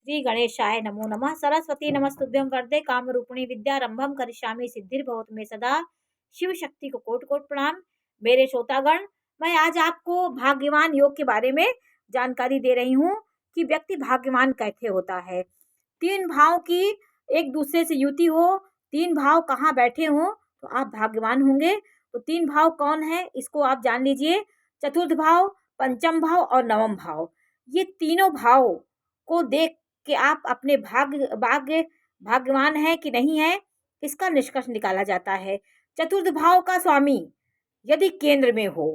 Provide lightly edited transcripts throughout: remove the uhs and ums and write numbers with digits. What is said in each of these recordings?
श्री गणेशाय नमो नमः। सरस्वती नमस्तुभ्यं वरदे कामरूपिणी विद्यारंभम करिष्यामि सिद्धिर्भवतु मे सदा। शिव शक्ति को कोटि कोटि प्रणाम। मेरे श्रोतागण, मैं आज आपको भाग्यवान योग के बारे में जानकारी दे रही हूँ कि व्यक्ति भाग्यवान कैसे होता है। तीन भाव की एक दूसरे से युति हो, तीन भाव कहाँ बैठे हो तो आप भाग्यवान होंगे। तो तीन भाव कौन है इसको आप जान लीजिए। चतुर्थ भाव, पंचम भाव और नवम भाव। ये तीनों भाव को देख कि आप अपने भाग्यवान है कि नहीं है, इसका निष्कर्ष निकाला जाता है। चतुर्थ भाव का स्वामी यदि केंद्र में हो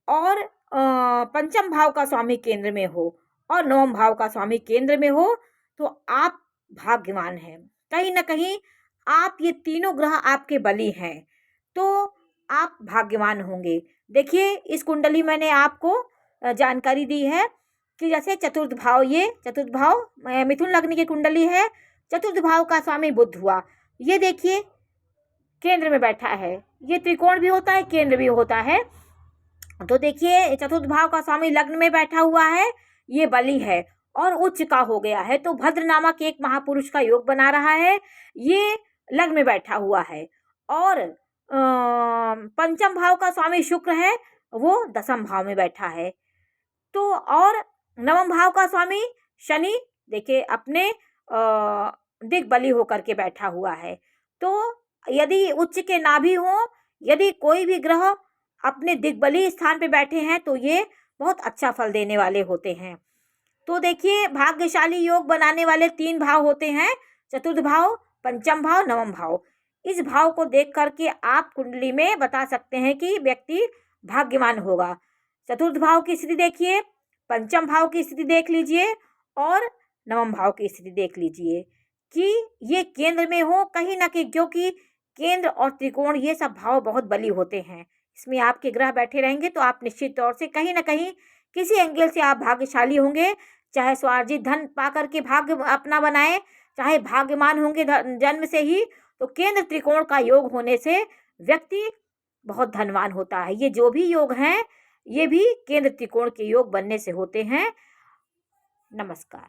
और पंचम भाव का स्वामी केंद्र में हो और नवम भाव का स्वामी केंद्र में हो तो आप भाग्यवान हैं। कहीं ना कहीं आप ये तीनों ग्रह आपके बली हैं तो आप भाग्यवान होंगे। देखिए, इस कुंडली मैंने आपको जानकारी दी है कि जैसे चतुर्थ भाव, ये चतुर्थ भाव मिथुन लग्न की कुंडली है। चतुर्थ भाव का स्वामी बुध हुआ, ये देखिए केंद्र में बैठा है। ये त्रिकोण भी होता है, केंद्र भी होता है। तो देखिए, चतुर्थ भाव का स्वामी लग्न में बैठा हुआ है, ये बली है और उच्च का हो गया है। तो भद्र नामक एक महापुरुष का योग बना रहा है, ये लग्न में बैठा हुआ है। और पंचम भाव का स्वामी शुक्र है, वो दसम भाव में बैठा है। तो और नवम भाव का स्वामी शनि देखिए अपने दिग्बली होकर के बैठा हुआ है। तो यदि उच्च के ना भी हो, यदि कोई भी ग्रह अपने दिग्बली स्थान पे बैठे हैं तो ये बहुत अच्छा फल देने वाले होते हैं। तो देखिए, भाग्यशाली योग बनाने वाले तीन भाव होते हैं, चतुर्थ भाव, पंचम भाव, नवम भाव। इस भाव को देख करके आप कुंडली में बता सकते हैं कि व्यक्ति भाग्यवान होगा। चतुर्थ भाव की स्थिति देखिए, पंचम भाव की स्थिति देख लीजिए और नवम भाव की स्थिति देख लीजिए कि ये केंद्र में हो कहीं ना कहीं, क्योंकि केंद्र और त्रिकोण ये सब भाव बहुत बली होते हैं। इसमें आपके ग्रह बैठे रहेंगे तो आप निश्चित तौर से कहीं ना कहीं किसी एंगल से आप भाग्यशाली होंगे। चाहे स्वार्जित धन पा करके भाग्य अपना बनाए, चाहे भाग्यमान होंगे जन्म से ही, तो केंद्र त्रिकोण का योग होने से व्यक्ति बहुत धनवान होता है। ये जो भी योग हैं ये भी केंद्र त्रिकोण के योग बनने से होते हैं। नमस्कार।